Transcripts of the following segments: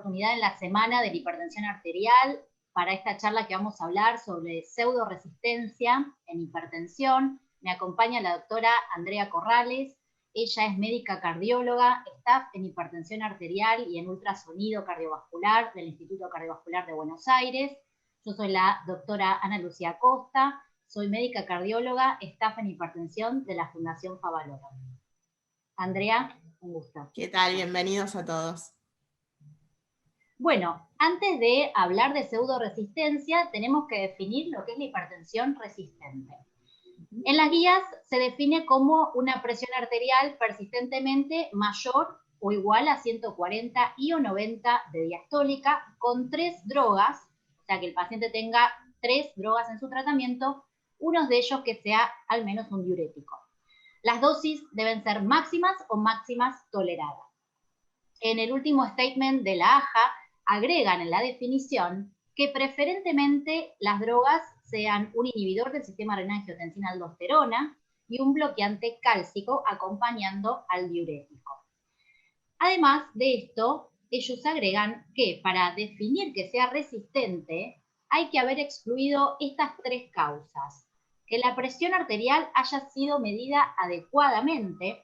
oportunidad en la semana de la hipertensión arterial para esta charla que vamos a hablar sobre pseudoresistencia en hipertensión. Me acompaña la doctora Andrea Corrales. Ella es médica cardióloga, staff en hipertensión arterial y en ultrasonido cardiovascular del Instituto Cardiovascular de Buenos Aires. Yo soy la doctora Ana Lucía Costa, soy médica cardióloga, staff en hipertensión de la Fundación Favaloro. Andrea, un gusto. ¿Qué tal? Bienvenidos a todos. Bueno, antes de hablar de pseudoresistencia, tenemos que definir lo que es la hipertensión resistente. En las guías se define como una presión arterial persistentemente mayor o igual a 140 y o 90 de diastólica con 3 drogas, o sea que el paciente tenga 3 drogas en su tratamiento, uno de ellos que sea al menos un diurético. Las dosis deben ser máximas o máximas toleradas. En el último statement de la AJA agregan en la definición que preferentemente las drogas sean un inhibidor del sistema renina-angiotensina-aldosterona y un bloqueante cálcico acompañando al diurético. Además de esto, ellos agregan que para definir que sea resistente hay que haber excluido estas 3 causas: que la presión arterial haya sido medida adecuadamente,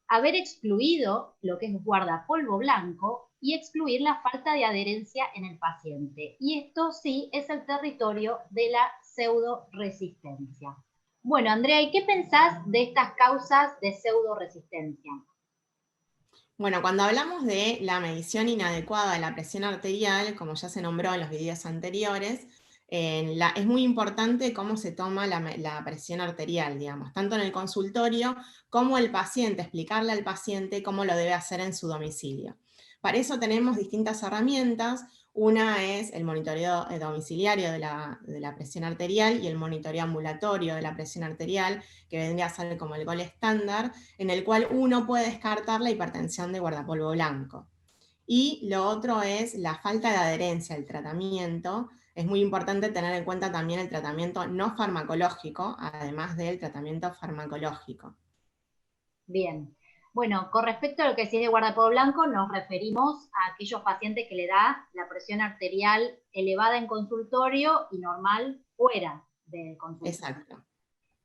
haber excluido lo que es guardapolvo blanco y excluir la falta de adherencia en el paciente. Y esto sí es el territorio de la pseudoresistencia. Bueno, Andrea, ¿y qué pensás de estas causas de pseudoresistencia? Bueno, cuando hablamos de la medición inadecuada de la presión arterial, como ya se nombró en los videos anteriores, es muy importante cómo se toma la presión arterial, digamos, tanto en el consultorio como el paciente, explicarle al paciente cómo lo debe hacer en su domicilio. Para eso tenemos distintas herramientas. Una es el monitoreo domiciliario de la presión arterial y el monitoreo ambulatorio de la presión arterial, que vendría a ser como el gold estándar, en el cual uno puede descartar la hipertensión de guardapolvo blanco. Y lo otro es la falta de adherencia al tratamiento. Es muy importante tener en cuenta también el tratamiento no farmacológico, además del tratamiento farmacológico. Bien. Bueno, con respecto a lo que decís de guardapolvo blanco, nos referimos a aquellos pacientes que le da la presión arterial elevada en consultorio y normal fuera del consultorio. Exacto.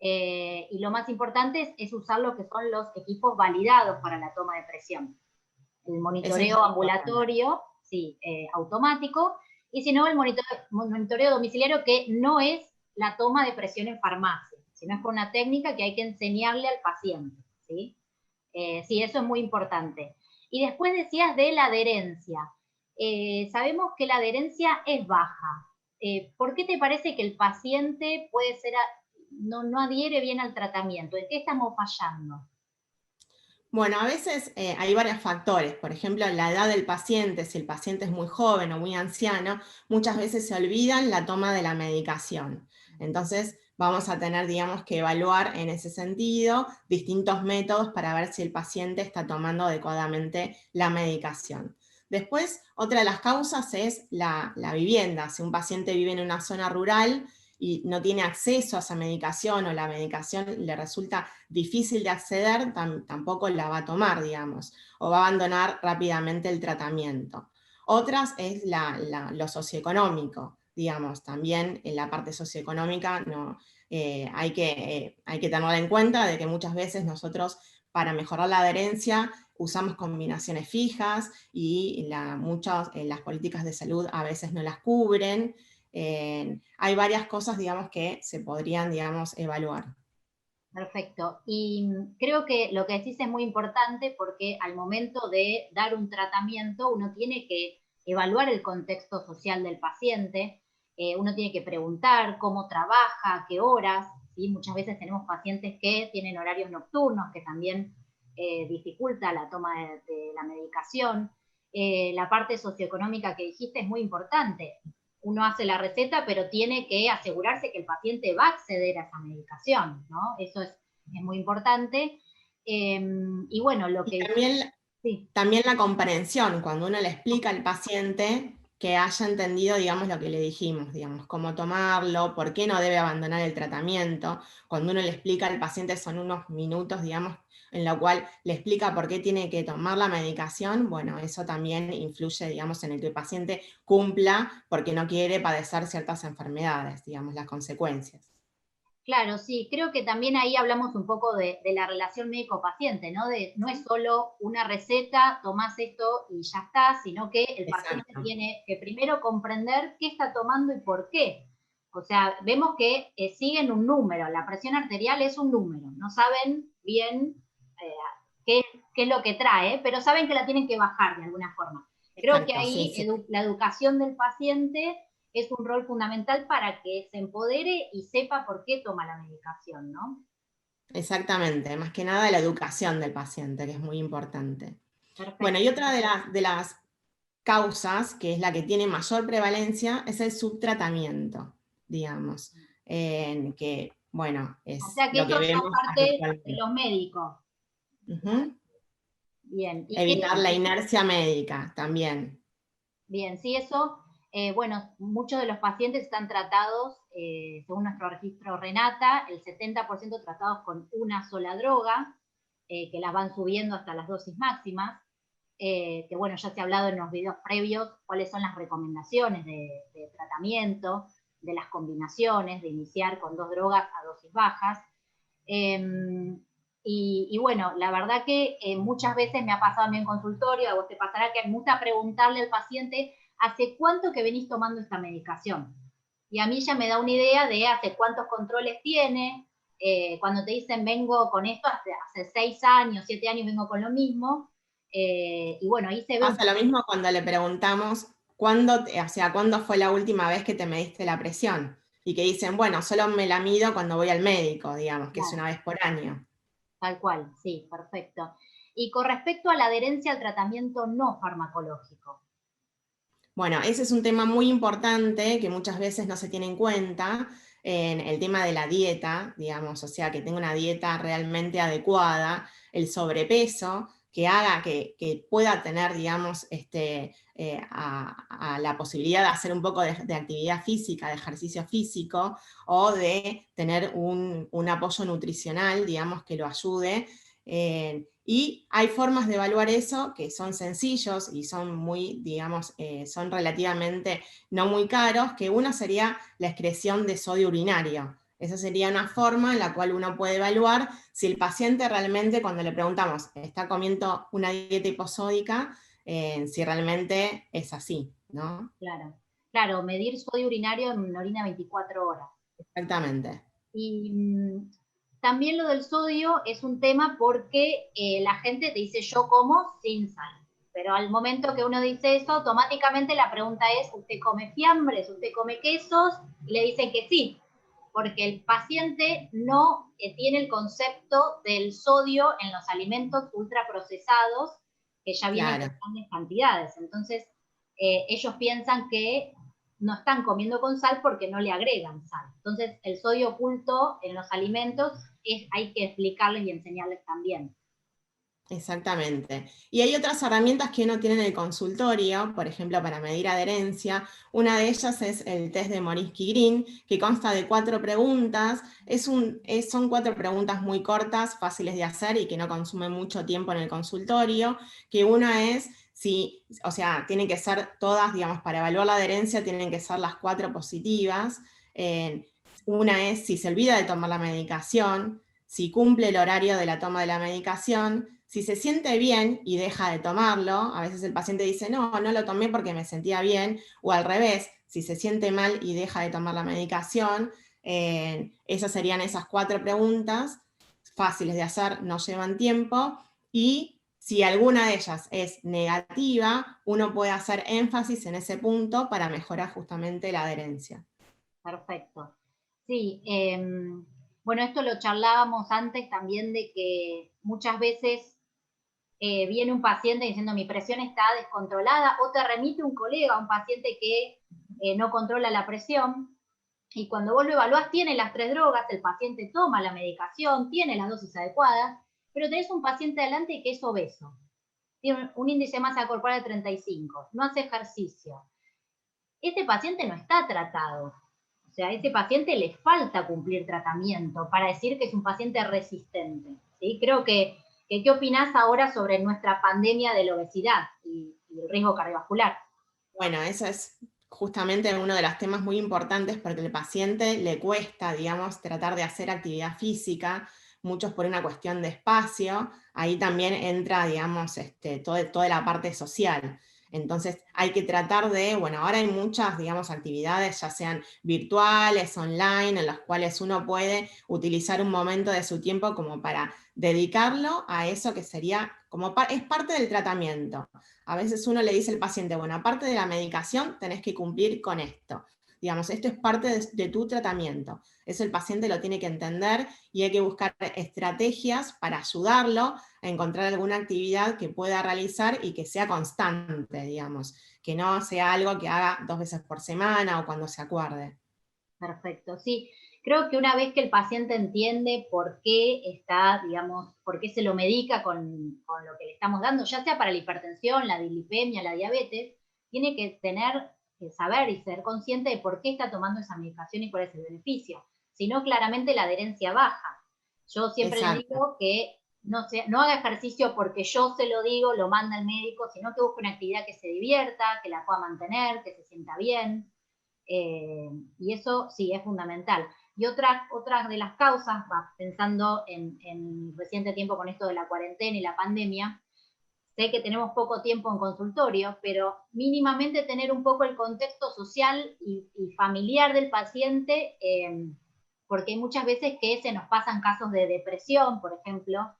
Y lo más importante es usar lo que son los equipos validados para la toma de presión. El monitoreo ambulatorio, sí, automático, y si no, el monitoreo domiciliario, que no es la toma de presión en farmacia, sino es con una técnica que hay que enseñarle al paciente, ¿sí? Sí, eso es muy importante. Y después decías de la adherencia. Sabemos que la adherencia es baja. ¿Por qué te parece que el paciente puede ser, no adhiere bien al tratamiento? ¿En qué estamos fallando? Bueno, a veces hay varios factores. Por ejemplo, la edad del paciente, si el paciente es muy joven o muy anciano, muchas veces se olvidan la toma de la medicación. Entonces, vamos a tener, digamos, que evaluar en ese sentido distintos métodos para ver si el paciente está tomando adecuadamente la medicación. Después, otra de las causas es la vivienda. Si un paciente vive en una zona rural y no tiene acceso a esa medicación o la medicación le resulta difícil de acceder, tampoco la va a tomar, digamos, o va a abandonar rápidamente el tratamiento. Otras es lo socioeconómico, digamos, también en la parte socioeconómica hay que tener en cuenta de que muchas veces nosotros para mejorar la adherencia usamos combinaciones fijas y las políticas de salud a veces no las cubren. Hay varias cosas, digamos, que se podrían, digamos, evaluar. Perfecto. Y creo que lo que decís es muy importante porque al momento de dar un tratamiento uno tiene que evaluar el contexto social del paciente, uno tiene que preguntar cómo trabaja, a qué horas, ¿sí? Muchas veces tenemos pacientes que tienen horarios nocturnos que también dificulta la toma de la medicación. La parte socioeconómica que dijiste es muy importante. Uno hace la receta, pero tiene que asegurarse que el paciente va a acceder a esa medicación, ¿no? Eso es muy importante. Y bueno, lo que... También la comprensión, cuando uno le explica al paciente que haya entendido, digamos, lo que le dijimos, digamos, cómo tomarlo, por qué no debe abandonar el tratamiento. Cuando uno le explica al paciente son unos minutos, digamos, en lo cual le explica por qué tiene que tomar la medicación, bueno, eso también influye, digamos, en el que el paciente cumpla porque no quiere padecer ciertas enfermedades, digamos, las consecuencias. Claro, sí, creo que también ahí hablamos un poco de la relación médico-paciente, ¿no? No es solo una receta, tomás esto y ya está, sino que el paciente Exacto. tiene que primero comprender qué está tomando y por qué. O sea, vemos que siguen un número, la presión arterial es un número, no saben bien eh, qué es lo que trae, pero saben que la tienen que bajar de alguna forma. Creo que Exacto, sí, ahí sí. la educación del paciente es un rol fundamental para que se empodere y sepa por qué toma la medicación, ¿no? Exactamente, más que nada la educación del paciente, que es muy importante. Bueno, Perfecto. y otra de las causas, que es la que tiene mayor prevalencia, es el subtratamiento, digamos, en que, bueno, O es sea que lo que esos son vemos parte de habitualmente. los médicos. Ujú. Bien. ¿Y qué? Evitar la inercia médica también. Bien, sí, eso, bueno, muchos de los pacientes están tratados, según nuestro registro Renata, el 70% tratados con una sola droga, que las van subiendo hasta las dosis máximas, que bueno, ya se ha hablado en los videos previos cuáles son las recomendaciones de tratamiento, de las combinaciones, de iniciar con 2 drogas a dosis bajas. Y bueno, la verdad que muchas veces me ha pasado a mí en consultorio, a vos te pasará que me gusta preguntarle al paciente, ¿hace cuánto que venís tomando esta medicación? Y a mí ya me da una idea de hace cuántos controles tiene, cuando te dicen vengo con esto hace 6 años, 7 años vengo con lo mismo, y bueno, ahí se ve un Pasa lo poco. mismo cuando le preguntamos cuándo, o sea, cuándo fue la última vez que te mediste la presión. Y que dicen, bueno, solo me la mido cuando voy al médico, digamos, que es Claro, una vez por año. tal cual, sí, perfecto. Y con respecto a la adherencia al tratamiento no farmacológico. Bueno, ese es un tema muy importante que muchas veces no se tiene en cuenta en el tema de la dieta, digamos, o sea, que tenga una dieta realmente adecuada, el sobrepeso, que haga que pueda tener, digamos, a la posibilidad de hacer un poco de actividad física, de ejercicio físico, o de tener un apoyo nutricional, digamos, que lo ayude. Y hay formas de evaluar eso que son sencillos y son muy, digamos, son relativamente no muy caros, que uno sería la excreción de sodio urinario. Esa sería una forma en la cual uno puede evaluar si el paciente realmente, cuando le preguntamos, está comiendo una dieta hiposódica, si realmente es así, ¿no? Claro, claro, medir sodio urinario en orina 24 horas. Exactamente. Y también lo del sodio es un tema porque la gente te dice yo como sin sal. Pero al momento que uno dice eso, automáticamente la pregunta es, ¿usted come fiambres? ¿Usted come quesos? Y le dicen que sí, porque el paciente no tiene el concepto del sodio en los alimentos ultraprocesados que ya vienen Claro. en grandes cantidades. Entonces, ellos piensan que no están comiendo con sal porque no le agregan sal. Entonces, el sodio oculto en los alimentos hay que explicarles y enseñarles también. Exactamente. Y hay otras herramientas que uno tiene en el consultorio, por ejemplo, para medir adherencia. Una de ellas es el test de Morisky-Green, que consta de 4 preguntas. Son 4 preguntas muy cortas, fáciles de hacer y que no consumen mucho tiempo en el consultorio. Que una es si, o sea, tienen que ser todas, digamos, para evaluar la adherencia, tienen que ser las 4 positivas. Una es si se olvida de tomar la medicación, si cumple el horario de la toma de la medicación, si se siente bien y deja de tomarlo. A veces el paciente dice, no, no lo tomé porque me sentía bien, o al revés, si se siente mal y deja de tomar la medicación. Esas serían esas 4 preguntas, fáciles de hacer, no llevan tiempo, y si alguna de ellas es negativa, uno puede hacer énfasis en ese punto para mejorar justamente la adherencia. Perfecto. Sí, bueno, esto lo charlábamos antes también de que muchas veces viene un paciente diciendo mi presión está descontrolada o te remite un colega, un paciente que no controla la presión y cuando vos lo evaluás tiene las 3 drogas, el paciente toma la medicación, tiene las dosis adecuadas, pero tenés un paciente adelante que es obeso, tiene un índice de masa corporal de 35, no hace ejercicio. Ese paciente no está tratado. O sea, a ese paciente le falta cumplir tratamiento para decir que es un paciente resistente. ¿Sí? Creo que ¿Qué opinás ahora sobre nuestra pandemia de la obesidad y el riesgo cardiovascular? Bueno, eso es justamente uno de los temas muy importantes porque al paciente le cuesta, digamos, tratar de hacer actividad física, muchos por una cuestión de espacio, ahí también entra, digamos, toda la parte social. Entonces hay que tratar de, bueno, ahora hay muchas, digamos, actividades, ya sean virtuales, online, en las cuales uno puede utilizar un momento de su tiempo como para dedicarlo a eso que sería, es parte del tratamiento. A veces uno le dice al paciente, bueno, aparte de la medicación, tenés que cumplir con esto. Digamos, esto es parte de tu tratamiento. Eso el paciente lo tiene que entender y hay que buscar estrategias para ayudarlo a encontrar alguna actividad que pueda realizar y que sea constante, digamos, que no sea algo que haga 2 veces por semana o cuando se acuerde. Perfecto, sí. Creo que una vez que el paciente entiende por qué está, digamos, por qué se lo medica con lo que le estamos dando, ya sea para la hipertensión, la dislipemia, la diabetes, tiene que saber y ser consciente de por qué está tomando esa medicación y cuál es el beneficio. Si no, claramente la adherencia baja. Yo siempre le Exacto. digo que no haga ejercicio porque yo se lo digo, lo manda el médico, sino que busque una actividad que se divierta, que la pueda mantener, que se sienta bien. Y eso sí es fundamental. Y otra de las causas, pensando en reciente tiempo con esto de la cuarentena y la pandemia, sé que tenemos poco tiempo en consultorio, pero mínimamente tener un poco el contexto social y familiar del paciente, porque hay muchas veces que se nos pasan casos de depresión, por ejemplo.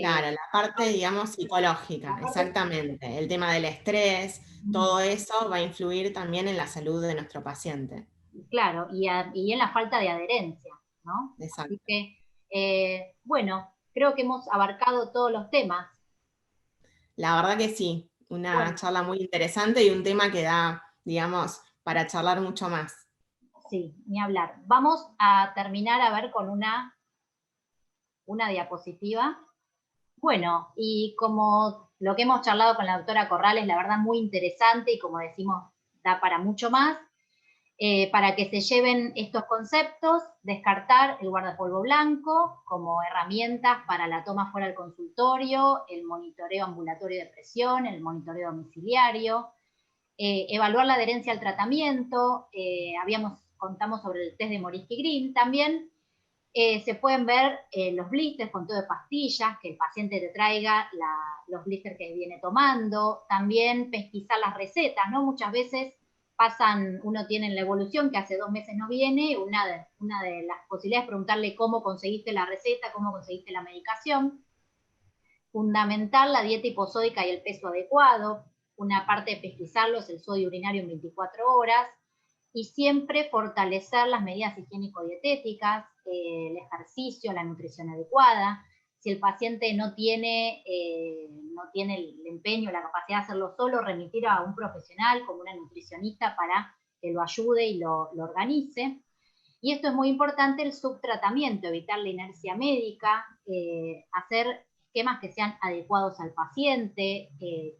Claro, la parte, digamos, psicológica, La parte, exactamente. El tema del estrés, todo eso va a influir también en la salud de nuestro paciente. claro, y en la falta de adherencia, ¿no? Así Exacto. que, bueno, creo que hemos abarcado todos los temas. La verdad que sí, una Bueno, charla muy interesante y un tema que da, digamos, para charlar mucho más. sí, ni hablar. Vamos a terminar a ver con una diapositiva. Bueno, y como lo que hemos charlado con la doctora Corrales, la verdad muy interesante y como decimos, da para mucho más. Para que se lleven estos conceptos, descartar el guardapolvo blanco como herramientas para la toma fuera del consultorio, el monitoreo ambulatorio de presión, el monitoreo domiciliario, evaluar la adherencia al tratamiento, contamos sobre el test de Morisky Green, también se pueden ver los blisters con todo de pastillas, que el paciente te traiga los blisters que viene tomando, también pesquisar las recetas, ¿no? Muchas veces uno tiene en la evolución que hace 2 meses no viene, una de las posibilidades es preguntarle cómo conseguiste la receta, cómo conseguiste la medicación. Fundamental la dieta hiposódica y el peso adecuado. Una parte de pesquisarlo es el sodio urinario en 24 horas. Y siempre fortalecer las medidas higiénico-dietéticas, el ejercicio, la nutrición adecuada. Si el paciente no tiene el empeño, la capacidad de hacerlo solo, remitir a un profesional como una nutricionista para que lo ayude y lo organice. Y esto es muy importante, el subtratamiento, evitar la inercia médica, hacer esquemas que sean adecuados al paciente, que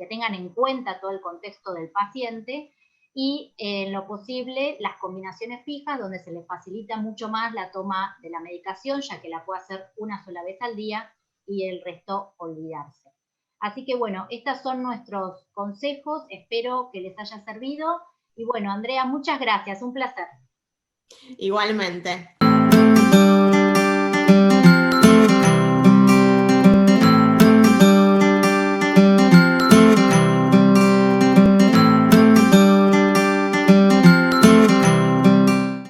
tengan en cuenta todo el contexto del paciente y en lo posible las combinaciones fijas donde se le facilita mucho más la toma de la medicación, ya que la puede hacer una sola vez al día y el resto olvidarse. Así que bueno, estos son nuestros consejos, espero que les haya servido. Y bueno, Andrea, muchas gracias, un placer. Igualmente.